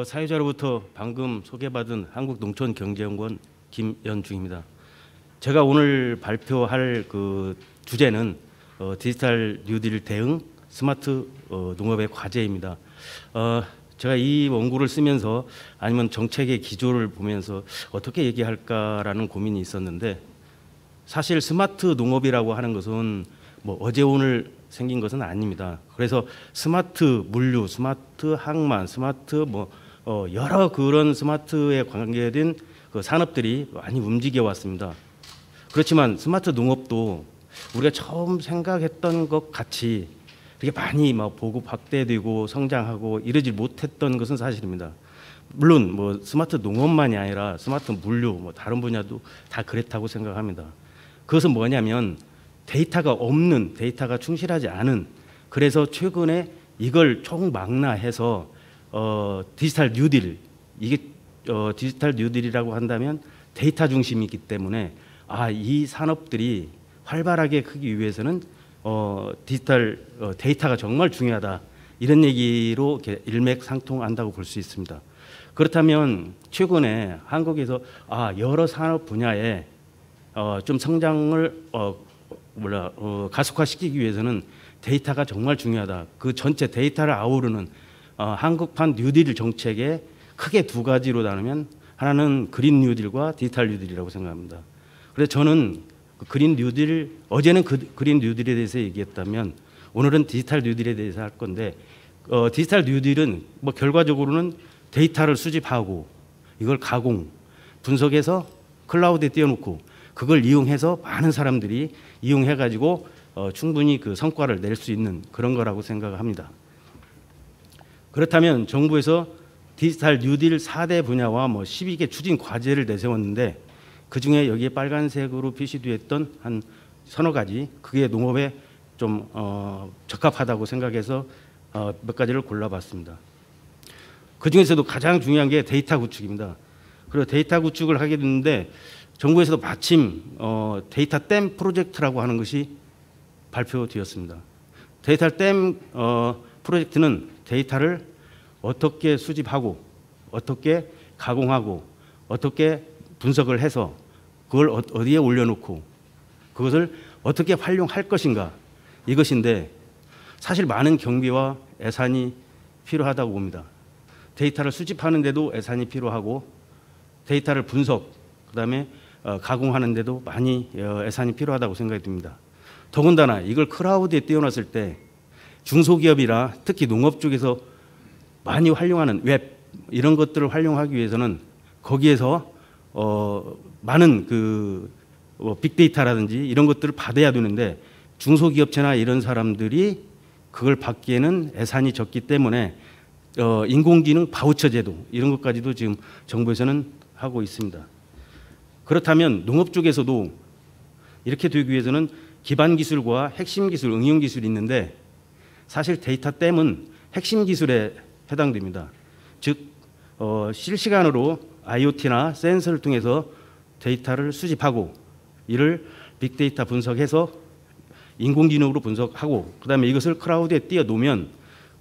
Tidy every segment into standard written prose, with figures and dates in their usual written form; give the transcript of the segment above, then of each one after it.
사유자로부터 방금 소개받은 한국농촌경제연구원 김연중입니다. 제가 오늘 발표할 그 주제는 디지털 뉴딜 대응 스마트 농업의 과제입니다. 제가 이 원고를 쓰면서 아니면 정책의 기조를 보면서 어떻게 얘기할까라는 고민이 있었는데, 사실 스마트 농업이라고 하는 것은 뭐 어제 오늘 생긴 것은 아닙니다. 그래서 스마트 물류, 스마트 항만, 스마트 여러 그런 스마트에 관계된 그 산업들이 많이 움직여 왔습니다. 그렇지만 스마트 농업도 우리가 처음 생각했던 것 같이 이렇게 많이 보급 확대되고 성장하고 이러지 못했던 것은 사실입니다. 물론 스마트 농업만이 아니라 스마트 물류 다른 분야도 다 그랬다고 생각합니다. 그것은 뭐냐면 데이터가 없는, 데이터가 충실하지 않은, 그래서 최근에 이걸 총망라해서 디지털 뉴딜, 이게 디지털 뉴딜이라고 한다면 데이터 중심이기 때문에 이 산업들이 활발하게 크기 위해서는 디지털 데이터가 정말 중요하다, 이런 얘기로 이렇게 일맥상통한다고 볼 수 있습니다. 그렇다면 최근에 한국에서 여러 산업 분야에 좀 성장을 가속화시키기 위해서는 데이터가 정말 중요하다. 그 전체 데이터를 아우르는 한국판 뉴딜 정책에 크게 두 가지로 나누면, 하나는 그린 뉴딜과 디지털 뉴딜이라고 생각합니다. 그래서 저는 그린 뉴딜, 어제는 그린 뉴딜에 대해서 얘기했다면 오늘은 디지털 뉴딜에 대해서 할 건데, 디지털 뉴딜은 결과적으로는 데이터를 수집하고 이걸 가공, 분석해서 클라우드에 띄워놓고 그걸 이용해서 많은 사람들이 이용해가지고 충분히 그 성과를 낼 수 있는 그런 거라고 생각합니다. 그렇다면 정부에서 디지털 뉴딜 4대 분야와 12개 추진 과제를 내세웠는데, 그중에 여기에 빨간색으로 표시되었던 한 서너 가지, 그게 농업에 좀 적합하다고 생각해서 몇 가지를 골라봤습니다. 그중에서도 가장 중요한 게 데이터 구축입니다. 그리고 데이터 구축을 하게 됐는데, 정부에서도 마침 데이터 댐 프로젝트라고 하는 것이 발표되었습니다. 데이터 댐 프로젝트는 데이터를 어떻게 수집하고 어떻게 가공하고 어떻게 분석을 해서 그걸 어디에 올려놓고 그것을 어떻게 활용할 것인가, 이것인데 사실 많은 경비와 예산이 필요하다고 봅니다. 데이터를 수집하는 데도 예산이 필요하고, 데이터를 분석, 그다음에 가공하는 데도 많이 예산이 필요하다고 생각이 듭니다. 더군다나 이걸 클라우드에 띄워놨을 때 중소기업이나 특히 농업 쪽에서 많이 활용하는 웹, 이런 것들을 활용하기 위해서는 거기에서 많은 빅데이터라든지 이런 것들을 받아야 되는데, 중소기업체나 이런 사람들이 그걸 받기에는 예산이 적기 때문에 인공지능 바우처 제도, 이런 것까지도 지금 정부에서는 하고 있습니다. 그렇다면 농업 쪽에서도 이렇게 되기 위해서는 기반 기술과 핵심 기술, 응용 기술이 있는데, 사실 데이터 댐은 핵심 기술에 해당됩니다. 즉 실시간으로 IoT나 센서를 통해서 데이터를 수집하고 이를 빅데이터 분석해서 인공지능으로 분석하고, 그다음에 이것을 클라우드에 띄워놓으면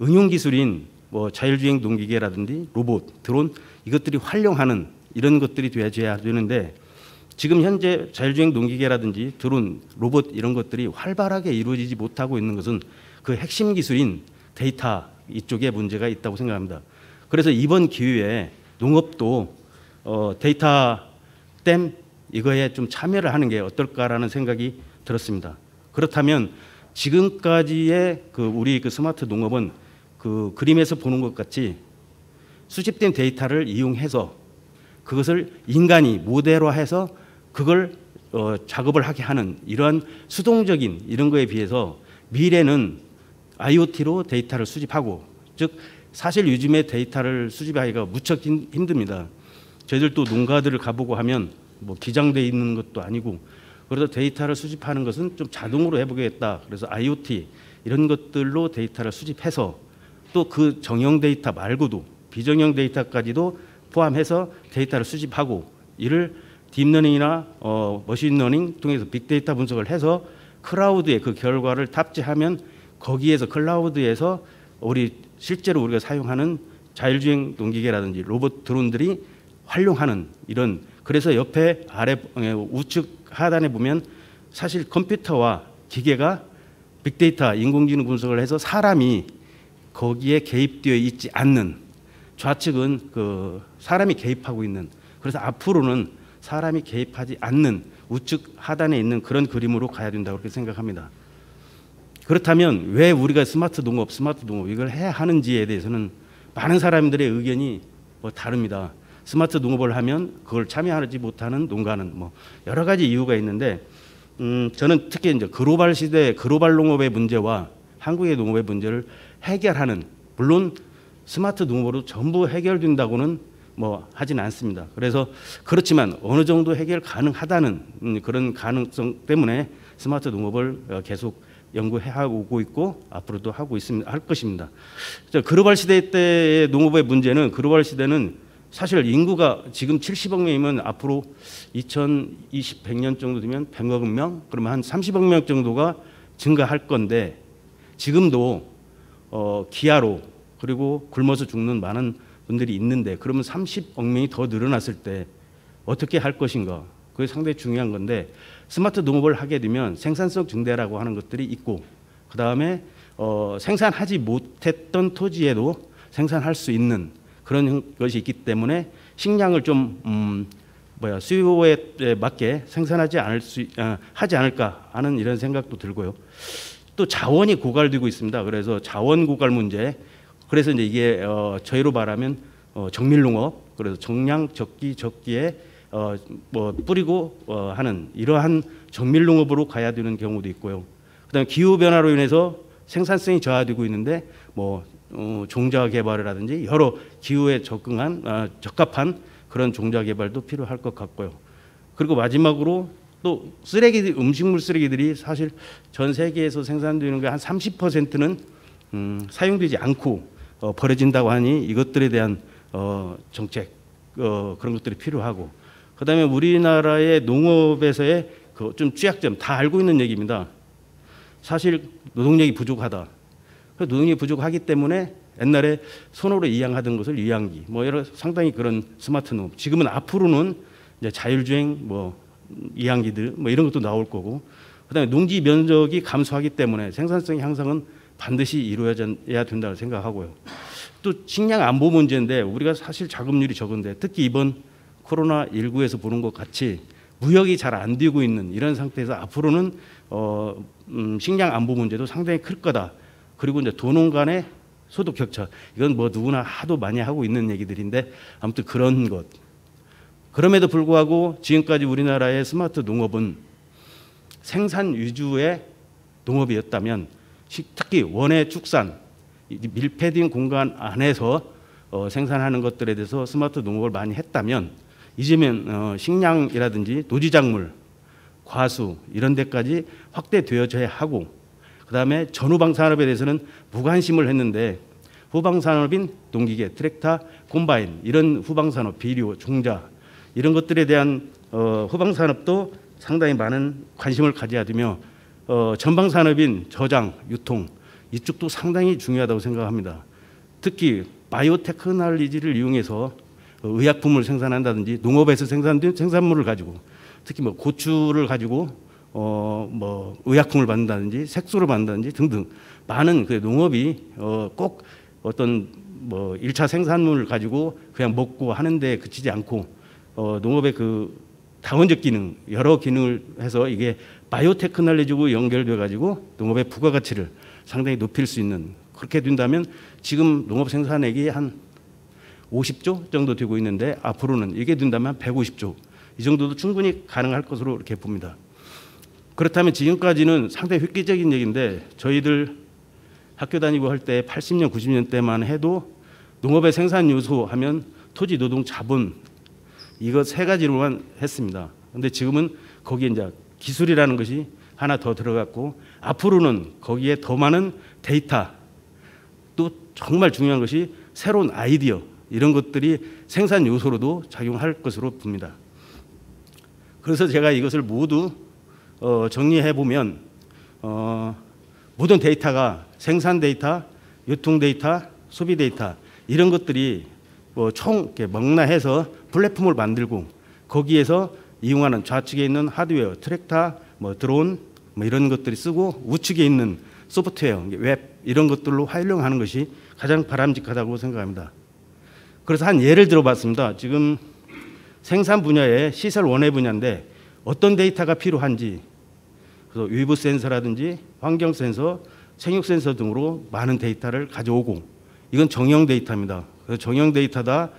응용 기술인 자율주행 농기계라든지 로봇, 드론, 이것들이 활용하는 이런 것들이 돼야 되는데, 지금 현재 자율주행 농기계라든지 드론, 로봇 이런 것들이 활발하게 이루어지지 못하고 있는 것은 그 핵심 기술인 데이터 이쪽에 문제가 있다고 생각합니다. 그래서 이번 기회에 농업도 데이터 댐 이거에 좀 참여를 하는 게 어떨까라는 생각이 들었습니다. 그렇다면 지금까지의 우리 스마트 농업은 그림에서 보는 것 같이 수집된 데이터를 이용해서 그것을 인간이 모델화해서 그걸 작업을 하게 하는 이러한 수동적인 이런 거에 비해서, 미래는 IoT로 데이터를 수집하고, 즉 사실 요즘에 데이터를 수집하기가 무척 힘듭니다. 저희들도 농가들을 가보고 하면 기장되어 있는 것도 아니고, 그래서 데이터를 수집하는 것은 좀 자동으로 해보겠다. 그래서 IoT 이런 것들로 데이터를 수집해서 또 그 정형 데이터 말고도 비정형 데이터까지도 포함해서 데이터를 수집하고, 이를 딥러닝이나 머신러닝 통해서 빅데이터 분석을 해서 클라우드에 그 결과를 탑재하면 거기에서 클라우드에서 실제로 우리가 사용하는 자율주행 농기계라든지 로봇 드론들이 활용하는 이런, 그래서 옆에 아래 우측 하단에 보면 사실 컴퓨터와 기계가 빅데이터 인공지능 분석을 해서 사람이 거기에 개입되어 있지 않는, 좌측은 그 사람이 개입하고 있는, 그래서 앞으로는 사람이 개입하지 않는 우측 하단에 있는 그런 그림으로 가야 된다고 그렇게 생각합니다. 그렇다면 왜 우리가 스마트 농업 이걸 해야 하는지에 대해서는 많은 사람들의 의견이 다릅니다. 스마트 농업을 하면 그걸 참여하지 못하는 농가는 여러 가지 이유가 있는데, 저는 특히 이제 글로벌 시대 글로벌 농업의 문제와 한국의 농업의 문제를 해결하는, 물론 스마트 농업으로 전부 해결된다고는 하진 않습니다. 그래서 그렇지만 어느 정도 해결 가능하다는 그런 가능성 때문에 스마트 농업을 계속 연구해 오고 있고 앞으로도 하고 있습니다. 할 것입니다. 글로벌 시대 때의 농업의 문제는, 글로벌 시대는 사실 인구가 지금 70억 명이면 앞으로 100년 정도 되면 100억 명, 그러면 한 30억 명 정도가 증가할 건데, 지금도 기아로 그리고 굶어서 죽는 많은 분들이 있는데, 그러면 30억 명이 더 늘어났을 때 어떻게 할 것인가, 그게 상당히 중요한 건데, 스마트 농업을 하게 되면 생산성 증대라고 하는 것들이 있고, 그 다음에 생산하지 못했던 토지에도 생산할 수 있는 그런 것이 있기 때문에 식량을 좀 수요에 맞게 생산하지 하지 않을까 하는 이런 생각도 들고요. 또 자원이 고갈되고 있습니다. 그래서 자원 고갈 문제, 그래서 이제 이게 저희로 말하면 정밀농업, 그래서 정량 적기에 뿌리고 하는 이러한 정밀농업으로 가야 되는 경우도 있고요. 그다음에 기후 변화로 인해서 생산성이 저하되고 있는데 종자 개발이라든지 여러 기후에 적합한 그런 종자 개발도 필요할 것 같고요. 그리고 마지막으로 또 음식물 쓰레기들이 사실 전 세계에서 생산되는 게 한 30%는 사용되지 않고 버려진다고 하니 이것들에 대한 정책 그런 것들이 필요하고, 그다음에 우리나라의 농업에서의 좀 취약점 다 알고 있는 얘기입니다. 사실 노동력이 부족하다. 노동력이 부족하기 때문에 옛날에 손으로 이양하던 것을 이양기, 여러 상당히 그런 스마트 농업. 지금은 앞으로는 이제 자율주행 이양기들 이런 것도 나올 거고, 그다음에 농지 면적이 감소하기 때문에 생산성 향상은 반드시 이루어져야 된다고 생각하고요. 또 식량 안보 문제인데, 우리가 사실 자급률이 적은데, 특히 이번 코로나19에서 보는 것 같이 무역이 잘 안 되고 있는 이런 상태에서 앞으로는 식량 안보 문제도 상당히 클 거다. 그리고 이제 도농 간의 소득 격차, 이건 누구나 하도 많이 하고 있는 얘기들인데, 아무튼 그런 것. 그럼에도 불구하고 지금까지 우리나라의 스마트 농업은 생산 위주의 농업이었다면, 특히 원예 축산, 밀폐된 공간 안에서 생산하는 것들에 대해서 스마트 농업을 많이 했다면, 이제는 식량이라든지 노지작물, 과수 이런 데까지 확대되어져야 하고, 그다음에 전후방 산업에 대해서는 무관심을 했는데, 후방 산업인 농기계, 트랙터, 콤바인 이런 후방 산업, 비료, 종자 이런 것들에 대한 후방 산업도 상당히 많은 관심을 가져야 되며, 전방 산업인 저장, 유통 이쪽도 상당히 중요하다고 생각합니다. 특히 바이오테크놀로지를 이용해서 의약품을 생산한다든지, 농업에서 생산된 생산물을 가지고, 특히 고추를 가지고 의약품을 만든다든지 색소를 만든다든지 등등 많은 그 농업이 꼭 어떤 1차 생산물을 가지고 그냥 먹고 하는 데 그치지 않고, 농업의 그 다원적 기능, 여러 기능을 해서 이게 바이오테크놀로지로 연결돼 가지고 농업의 부가가치를 상당히 높일 수 있는, 그렇게 된다면 지금 농업 생산액이 한 50조 정도 되고 있는데, 앞으로는 이게 된다면 150조 이 정도도 충분히 가능할 것으로 이렇게 봅니다. 그렇다면 지금까지는 상당히 획기적인 얘기인데, 저희들 학교 다니고 할 때 80년, 90년 때만 해도 농업의 생산 요소 하면 토지, 노동, 자본 이거 세 가지로만 했습니다. 그런데 지금은 거기에 이제 기술이라는 것이 하나 더 들어갔고, 앞으로는 거기에 더 많은 데이터, 또 정말 중요한 것이 새로운 아이디어 이런 것들이 생산 요소로도 작용할 것으로 봅니다. 그래서 제가 이것을 모두 정리해 보면 모든 데이터가 생산 데이터, 유통 데이터, 소비 데이터 이런 것들이 총 이렇게 먹나해서 플랫폼을 만들고 거기에서 이용하는 좌측에 있는 하드웨어, 트랙터, 드론 이런 것들이 쓰고 우측에 있는 소프트웨어, 웹 이런 것들로 활용하는 것이 가장 바람직하다고 생각합니다. 그래서 한 예를 들어봤습니다. 지금 생산 분야의 시설 원해 분야인데 어떤 데이터가 필요한지, 그래서 위브 센서라든지 환경 센서, 생육 센서 등으로 많은 데이터를 가져오고, 이건 정형 데이터입니다. 그래서 정형 데이터다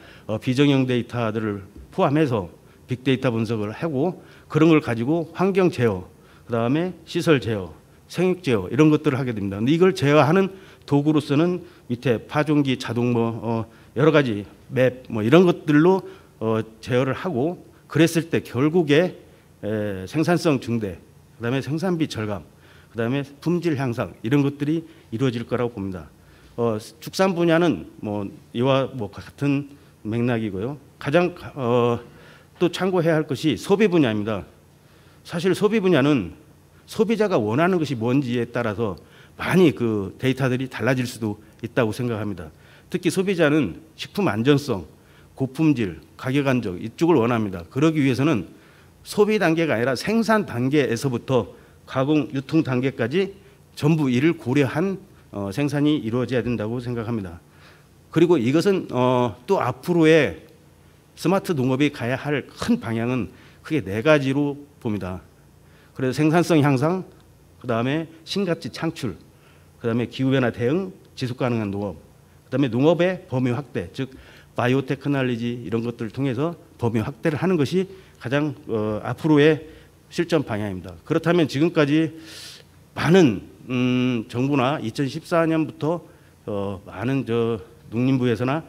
비정형 데이터들을 포함해서 빅데이터 분석을 하고 그런 걸 가지고 환경 제어, 그다음에 시설 제어, 생육 제어 이런 것들을 하게 됩니다. 근데 이걸 제어하는 도구로서는 밑에 파종기, 자동 여러 가지 맵 이런 것들로 제어를 하고, 그랬을 때 결국에 생산성 증대, 그다음에 생산비 절감, 그다음에 품질 향상 이런 것들이 이루어질 거라고 봅니다. 축산 분야는 이와 같은 맥락이고요. 가장 또 참고해야 할 것이 소비 분야입니다. 사실 소비 분야는 소비자가 원하는 것이 뭔지에 따라서 많이 그 데이터들이 달라질 수도 있다고 생각합니다. 특히 소비자는 식품 안전성, 고품질, 가격 안정 이쪽을 원합니다. 그러기 위해서는 소비 단계가 아니라 생산 단계에서부터 가공, 유통 단계까지 전부 이를 고려한 생산이 이루어져야 된다고 생각합니다. 그리고 이것은 또 앞으로의 스마트 농업이 가야 할 큰 방향은 크게 4가지로 봅니다. 그래서 생산성 향상, 그다음에 신가치 창출, 그다음에 기후변화 대응, 지속가능한 농업, 그다음에 농업의 범위 확대, 즉 바이오테크놀로지 이런 것들을 통해서 범위 확대를 하는 것이 가장 앞으로의 실전 방향입니다. 그렇다면 지금까지 많은 정부나 2014년부터 많은 농림부에서나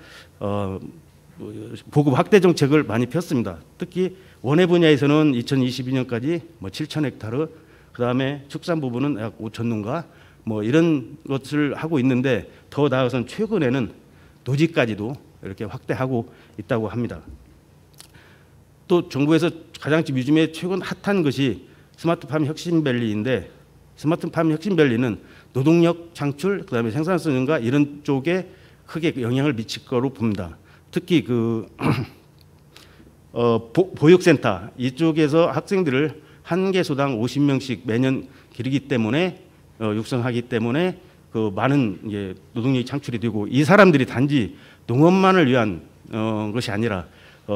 보급 확대 정책을 많이 폈습니다. 특히 원예 분야에서는 2022년까지 7천 헥타르, 그다음에 축산 부분은 약 5천 농가 이런 것을 하고 있는데, 더 나아가서는 최근에는 노지까지도 이렇게 확대하고 있다고 합니다. 또 정부에서 가장 요즘에 최근 핫한 것이 스마트팜 혁신밸리인데, 스마트팜 혁신밸리는 노동력 창출, 그다음에 생산성 증가 이런 쪽에 크게 영향을 미칠 거로 봅니다. 특히 그 보육센터 이쪽에서 학생들을 한 개소당 50명씩 매년 기르기 때문에 육성하기 때문에 그 많은 노동력이 창출이 되고, 이 사람들이 단지 농업만을 위한 것이 아니라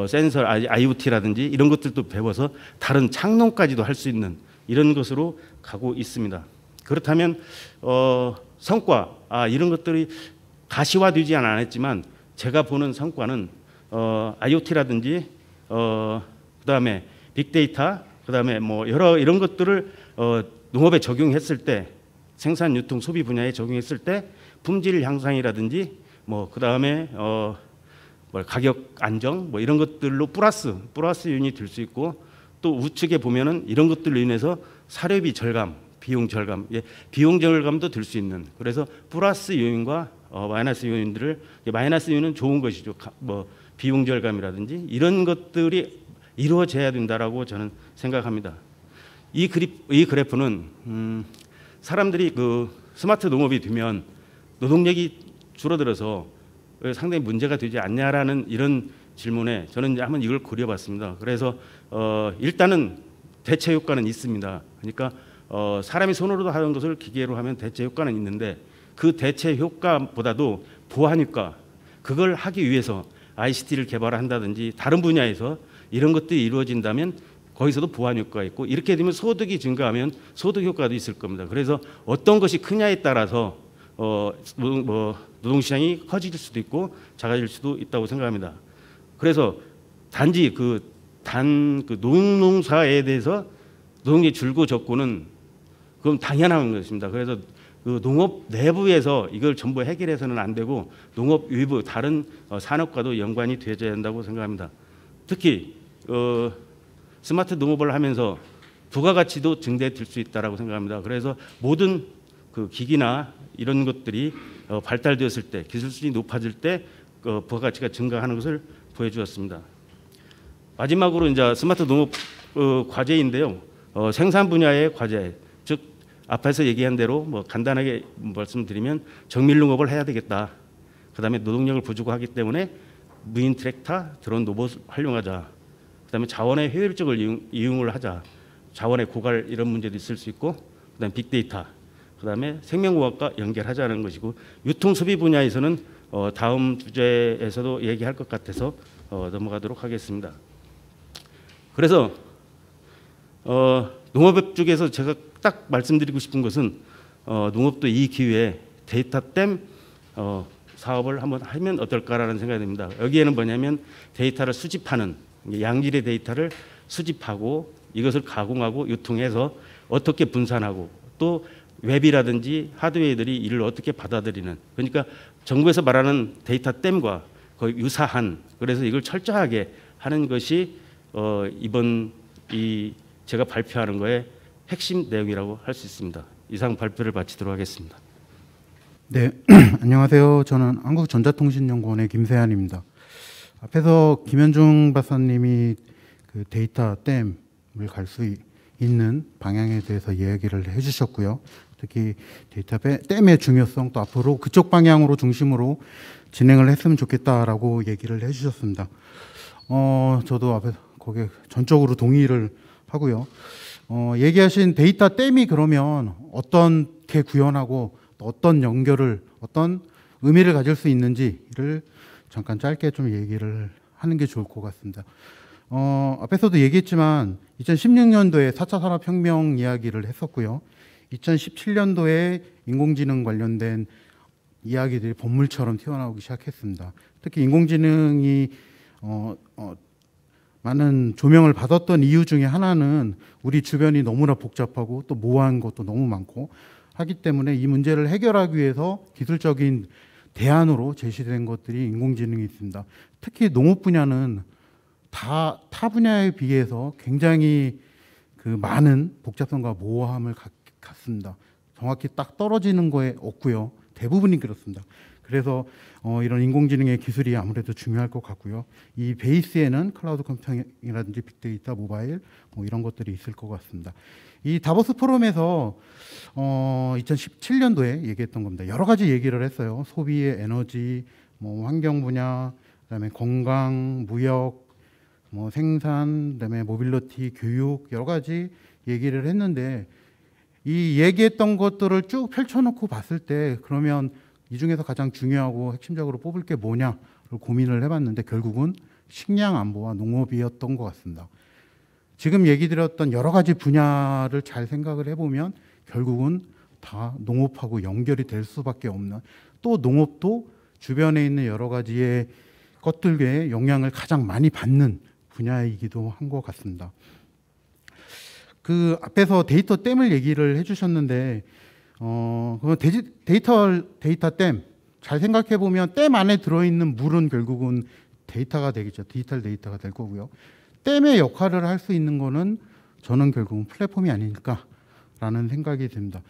센서, IoT라든지 이런 것들도 배워서 다른 창농까지도 할 수 있는 이런 것으로 가고 있습니다. 그렇다면 성과 이런 것들이 가시화되지 않았지만 제가 보는 성과는 IoT라든지 그다음에 빅데이터, 그다음에 여러 이런 것들을 농업에 적용했을 때, 생산, 유통, 소비 분야에 적용했을 때 품질 향상이라든지 그다음에 가격 안정 이런 것들로 플러스 요인이 될 수 있고, 또 우측에 보면은 이런 것들로 인해서 사료비 절감, 비용 절감, 비용 절감도 될 수 있는, 그래서 플러스 요인과 마이너스 요인들을, 마이너스 요인은 좋은 것이죠. 비용 절감이라든지 이런 것들이 이루어져야 된다라고 저는 생각합니다. 이 그래프는 사람들이 그 스마트 농업이 되면 노동력이 줄어들어서 상당히 문제가 되지 않냐라는 이런 질문에 저는 한번 이걸 그려봤습니다. 그래서 일단은 대체 효과는 있습니다. 그러니까 사람이 손으로 하는 것을 기계로 하면 대체 효과는 있는데, 그 대체 효과보다도 보완 효과, 그걸 하기 위해서 ICT를 개발한다든지 다른 분야에서 이런 것들이 이루어진다면 거기서도 보완 효과가 있고, 이렇게 되면 소득이 증가하면 소득 효과도 있을 겁니다. 그래서 어떤 것이 크냐에 따라서 노동시장이 커질 수도 있고 작아질 수도 있다고 생각합니다. 그래서 단지 농사에 대해서 노동력이 줄고 적고는 그건 당연한 것입니다. 그래서 그 농업 내부에서 이걸 전부 해결해서는 안 되고 농업 외부 다른 산업과도 연관이 되어야 된다고 생각합니다. 특히 스마트 농업을 하면서 부가가치도 증대될 수 있다라고 생각합니다. 그래서 모든 그 기기나 이런 것들이 발달되었을 때, 기술 수준이 높아질 때 부가가치가 증가하는 것을 보여주었습니다. 마지막으로 이제 스마트 농업 과제인데요. 생산 분야의 과제, 즉 앞에서 얘기한 대로 간단하게 말씀드리면 정밀 농업을 해야 되겠다. 그다음에 노동력을 부족하기 때문에 무인 트랙터, 드론 로봇을 활용하자. 그다음에 자원의 효율적을 이용을 하자. 자원의 고갈 이런 문제도 있을 수 있고, 그다음에 빅데이터, 그다음에 생명공학과 연결하자는 것이고, 유통 소비 분야에서는 다음 주제에서도 얘기할 것 같아서 넘어가도록 하겠습니다. 그래서 농업 쪽에서 제가 딱 말씀드리고 싶은 것은 농업도 이 기회에 데이터댐 사업을 한번 하면 어떨까라는 생각이 듭니다. 여기에는 뭐냐면 데이터를 수집하는, 양질의 데이터를 수집하고 이것을 가공하고 유통해서 어떻게 분산하고 또 웹이라든지 하드웨어들이 이를 어떻게 받아들이는, 그러니까 정부에서 말하는 데이터댐과 거의 유사한, 그래서 이걸 철저하게 하는 것이 이번 이 제가 발표하는 거의 핵심 내용이라고 할 수 있습니다. 이상 발표를 마치도록 하겠습니다. 네, 안녕하세요. 저는 한국전자통신연구원의 김세한입니다. 앞에서 김현중 박사님이 그 데이터 댐을 갈 수 있는 방향에 대해서 이야기를 해주셨고요. 특히 데이터 댐의 중요성, 또 앞으로 그쪽 방향으로 중심으로 진행을 했으면 좋겠다라고 얘기를 해주셨습니다. 저도 앞에서 거기에 전적으로 동의를 하고요. 얘기하신 데이터 댐이 그러면 어떻게 구현하고 어떤 연결을, 어떤 의미를 가질 수 있는지를 잠깐 짧게 좀 얘기를 하는 게 좋을 것 같습니다. 앞에서도 얘기했지만 2016년도에 4차 산업혁명 이야기를 했었고요. 2017년도에 인공지능 관련된 이야기들이 본물처럼 튀어나오기 시작했습니다. 특히 인공지능이 많은 조명을 받았던 이유 중에 하나는 우리 주변이 너무나 복잡하고 또 모호한 것도 너무 많고 하기 때문에 이 문제를 해결하기 위해서 기술적인 대안으로 제시된 것들이 인공지능이 있습니다. 특히 농업 분야는 타 분야에 비해서 굉장히 그 많은 복잡성과 모호함을 갖습니다. 정확히 딱 떨어지는 거에 없고요. 대부분이 그렇습니다. 그래서 이런 인공지능의 기술이 아무래도 중요할 것 같고요. 이 베이스에는 클라우드 컴퓨팅이라든지 빅데이터, 모바일 뭐 이런 것들이 있을 것 같습니다. 이 다보스 포럼에서 2017년도에 얘기했던 겁니다. 여러 가지 얘기를 했어요. 소비의 에너지, 뭐 환경 분야, 그다음에 건강, 무역, 뭐 생산, 그다음에 모빌리티, 교육 여러 가지 얘기를 했는데 이 얘기했던 것들을 쭉 펼쳐놓고 봤을 때 그러면 이 중에서 가장 중요하고 핵심적으로 뽑을 게 뭐냐를 고민을 해봤는데 결국은 식량 안보와 농업이었던 것 같습니다. 지금 얘기 드렸던 여러 가지 분야를 잘 생각을 해보면 결국은 다 농업하고 연결이 될 수밖에 없는, 또 농업도 주변에 있는 여러 가지의 것들에 영향을 가장 많이 받는 분야이기도 한 것 같습니다. 그 앞에서 데이터 댐을 얘기를 해주셨는데 데이터 댐 잘 생각해 보면 댐 안에 들어있는 물은 결국은 데이터가 되겠죠. 디지털 데이터가 될 거고요. 댐의 역할을 할 수 있는 거는 저는 결국은 플랫폼이 아닐까라는 생각이 듭니다.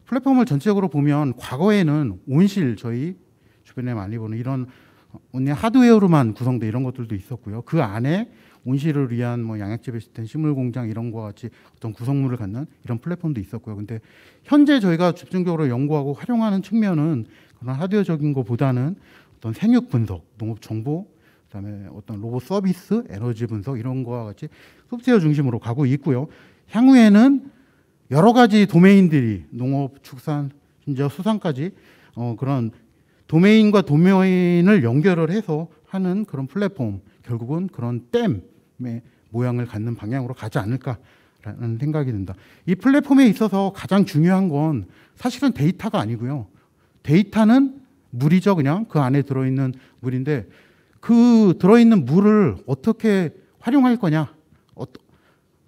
플랫폼을 전체적으로 보면 과거에는 온실, 저희 주변에 많이 보는 이런 온리 하드웨어로만 구성된 이런 것들도 있었고요. 그 안에 온실을 위한 뭐 양약재 시스템, 식물 공장 이런 거와 같이 어떤 구성물을 갖는 이런 플랫폼도 있었고요. 근데 현재 저희가 집중적으로 연구하고 활용하는 측면은 그런 하드웨어적인 것보다는 어떤 생육 분석, 농업 정보, 그다음에 어떤 로봇 서비스, 에너지 분석 이런 거와 같이 소프트웨어 중심으로 가고 있고요. 향후에는 여러 가지 도메인들이 농업, 축산, 심지어 수산까지 그런 도메인과 도메인을 연결을 해서 하는 그런 플랫폼, 결국은 그런 댐의 모양을 갖는 방향으로 가지 않을까라는 생각이 든다. 이 플랫폼에 있어서 가장 중요한 건 사실은 데이터가 아니고요. 데이터는 물이죠. 그냥 그 안에 들어있는 물인데 그 들어있는 물을 어떻게 활용할 거냐,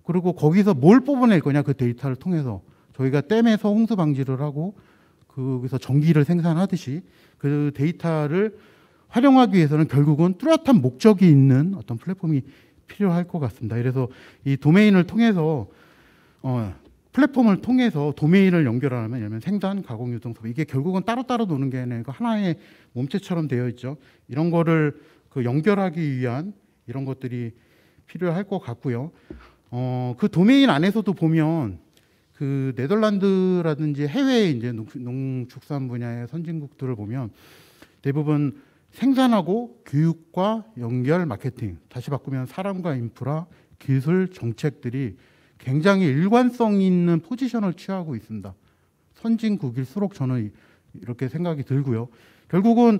그리고 거기서 뭘 뽑아낼 거냐, 그 데이터를 통해서 저희가 댐에서 홍수 방지를 하고 거기서 전기를 생산하듯이 그 데이터를 활용하기 위해서는 결국은 뚜렷한 목적이 있는 어떤 플랫폼이 필요할 것 같습니다. 그래서 이 도메인을 통해서 플랫폼을 통해서 도메인을 연결하면, 예를 들면 생산, 가공, 유통, 소비, 이게 결국은 따로따로 노는 게 아니라 하나의 몸체처럼 되어 있죠. 이런 거를 그 연결하기 위한 이런 것들이 필요할 것 같고요. 그 도메인 안에서도 보면 그 네덜란드라든지 해외의 이제 농축산 분야의 선진국들을 보면 대부분 생산하고 교육과 연결 마케팅, 다시 바꾸면 사람과 인프라, 기술, 정책들이 굉장히 일관성 있는 포지션을 취하고 있습니다. 선진국일수록 저는 이렇게 생각이 들고요. 결국은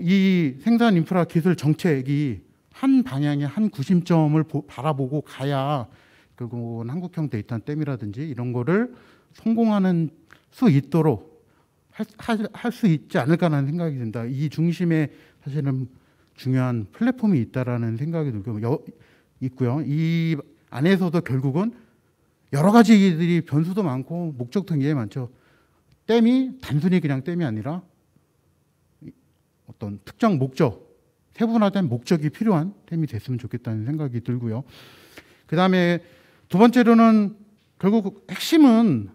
이 생산 인프라 기술 정책이 한 방향의 한 구심점을 바라보고 가야 결국은 한국형 데이터 댐이라든지 이런 거를 성공하는 수 있도록 할 수 있지 않을까라는 생각이 듭니다. 이 중심에 사실은 중요한 플랫폼이 있다라는 생각이 있고요. 이 안에서도 결국은 여러 가지들이 변수도 많고 목적도 굉장히 많죠. 댐이 단순히 그냥 댐이 아니라 어떤 특정 목적, 세분화된 목적이 필요한 댐이 됐으면 좋겠다는 생각이 들고요. 그 다음에 두 번째로는 결국 핵심은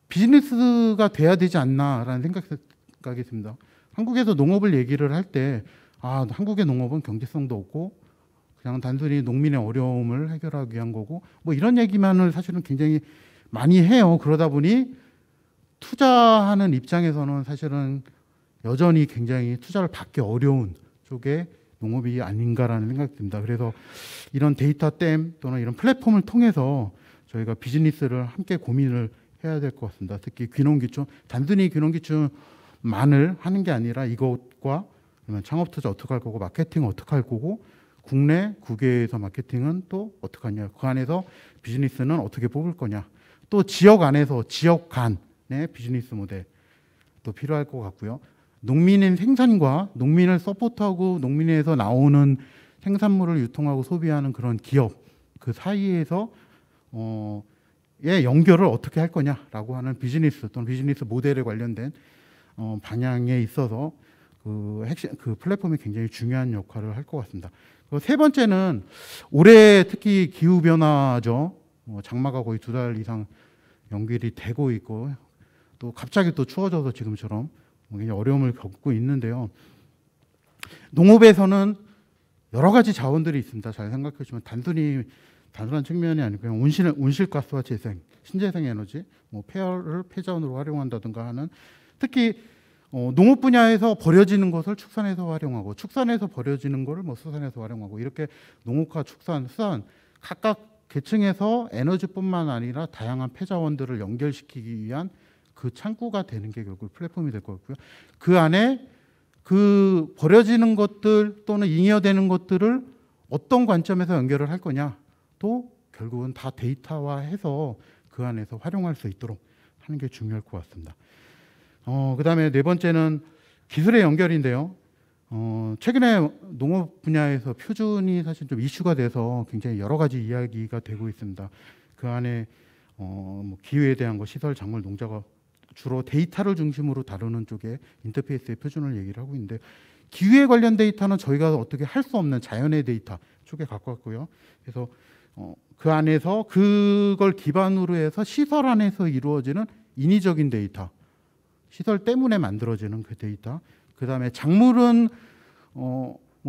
비즈니스가 돼야 되지 않나라는 생각이 듭니다. 한국에서 농업을 얘기를 할 때 한국의 농업은 경제성도 없고 그냥 단순히 농민의 어려움을 해결하기 위한 거고 뭐 이런 얘기만을 사실은 굉장히 많이 해요. 그러다 보니 투자하는 입장에서는 사실은 여전히 굉장히 투자를 받기 어려운 쪽의 농업이 아닌가라는 생각이 듭니다. 그래서 이런 데이터 댐 또는 이런 플랫폼을 통해서 저희가 비즈니스를 함께 고민을 해야 될 것 같습니다. 특히 귀농귀촌, 단순히 귀농귀촌만을 하는 게 아니라 이것과 그러면 창업투자 어떻게 할 거고 마케팅 어떻게 할 거고 국내 국외에서 마케팅은 또 어떻게 하냐, 그 안에서 비즈니스는 어떻게 뽑을 거냐, 또 지역 안에서 지역 간의 비즈니스 모델 또 필요할 것 같고요. 농민인 생산과 농민을 서포트하고 농민에서 나오는 생산물을 유통하고 소비하는 그런 기업 그 사이에서 연결을 어떻게 할 거냐라고 하는 비즈니스 또는 비즈니스 모델에 관련된 방향에 있어서 그 플랫폼이 굉장히 중요한 역할을 할 것 같습니다. 세 번째는 올해 특히 기후 변화죠. 장마가 거의 2달 이상 연결이 되고 있고 또 갑자기 또 추워져서 지금처럼 굉장히 어려움을 겪고 있는데요. 농업에서는 여러 가지 자원들이 있습니다. 잘 생각해 보시면 단순한 측면이 아니고 그냥 온실가스와 재생, 신재생 에너지, 폐열을 폐자원으로 활용한다든가 하는 특히 농업 분야에서 버려지는 것을 축산해서 활용하고 축산해서 버려지는 것을 수산해서 활용하고 이렇게 농업과 축산, 수산 각각 계층에서 에너지뿐만 아니라 다양한 폐자원들을 연결시키기 위한 그 창구가 되는 게 결국 플랫폼이 될 것 같고요. 그 안에 그 버려지는 것들 또는 잉여되는 것들을 어떤 관점에서 연결을 할 거냐 또 결국은 다 데이터화해서 그 안에서 활용할 수 있도록 하는 게 중요할 것 같습니다. 그 다음에 네 번째는 기술의 연결인데요. 최근에 농업 분야에서 표준이 사실 좀 이슈가 돼서 굉장히 여러 가지 이야기가 되고 있습니다. 그 안에 기후에 대한 거, 시설, 작물, 농작업 주로 데이터를 중심으로 다루는 쪽에 인터페이스의 표준을 얘기를 하고 있는데 기후에 관련 데이터는 저희가 어떻게 할 수 없는 자연의 데이터 쪽에 가깝고요. 그래서 그 안에서 그걸 기반으로 해서 시설 안에서 이루어지는 인위적인 데이터, 시설 때문에 만들어지는 그 데이터. 그 다음에 작물은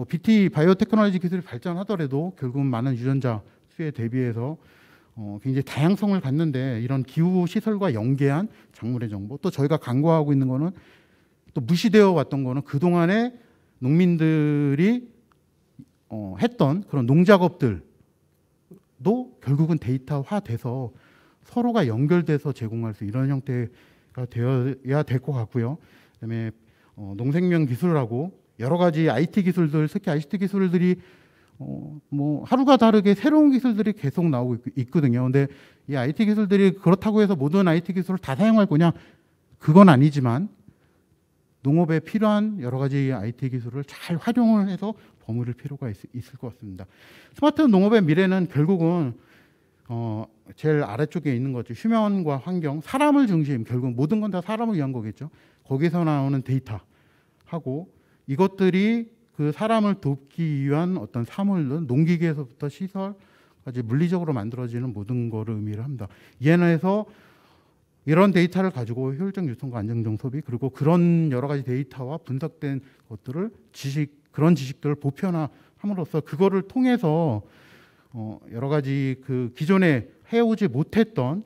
BT 바이오테크놀로지 기술이 발전하더라도 결국은 많은 유전자 수에 대비해서 굉장히 다양성을 갖는데 이런 기후 시설과 연계한 작물의 정보 또 저희가 강구하고 있는 거는 또 무시되어 왔던 거는 그동안에 농민들이 했던 그런 농작업들도 결국은 데이터화돼서 서로가 연결돼서 제공할 수 이런 형태가 되어야 될 것 같고요. 그다음에 농생명 기술하고 여러 가지 IT 기술들, 특히 ICT 기술들이 하루가 다르게 새로운 기술들이 계속 나오고 있거든요. 근데 이 IT 기술들이 그렇다고 해서 모든 IT 기술을 다 사용할 거냐? 그건 아니지만 농업에 필요한 여러 가지 IT 기술을 잘 활용을 해서 버무릴 필요가 있을 것 같습니다. 스마트 농업의 미래는 결국은 제일 아래쪽에 있는 거죠. 휴면과 환경, 사람을 중심, 결국 모든 건 다 사람을 위한 거겠죠. 거기서 나오는 데이터하고 이것들이 그 사람을 돕기 위한 어떤 사물들, 농기계에서부터 시설까지 물리적으로 만들어지는 모든 거를 의미를 합니다. 이해해서 이런 데이터를 가지고 효율적 유통과 안정적 소비 그리고 그런 여러 가지 데이터와 분석된 것들을 그런 지식들을 보편화함으로써 그거를 통해서 여러 가지 그 기존에 해오지 못했던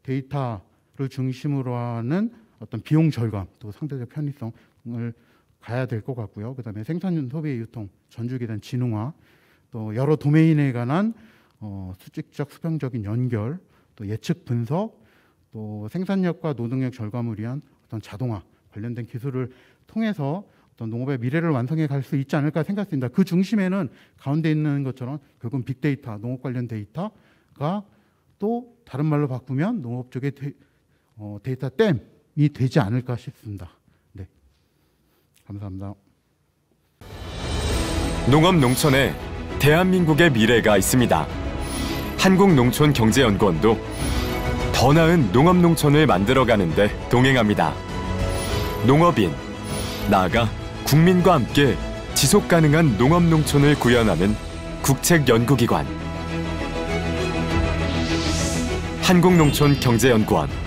데이터를 중심으로 하는 어떤 비용 절감 또 상대적 편의성을 가야 될 것 같고요. 그다음에 생산, 소비, 유통, 전주기에 대한 진흥화, 또 여러 도메인에 관한 수직적, 수평적인 연결, 또 예측 분석, 또 생산력과 노동력 절감을 위한 어떤 자동화 관련된 기술을 통해서 어떤 농업의 미래를 완성해 갈 수 있지 않을까 생각합니다. 그 중심에는 가운데 있는 것처럼 결국은 빅데이터, 농업 관련 데이터가 또 다른 말로 바꾸면 농업 쪽의 데이터 댐이 되지 않을까 싶습니다. 네, 감사합니다. 농업 농촌에 대한민국의 미래가 있습니다. 한국농촌경제연구원도 더 나은 농업 농촌을 만들어가는데 동행합니다. 농업인, 나아가 국민과 함께 지속가능한 농업 농촌을 구현하는 국책연구기관 한국농촌경제연구원.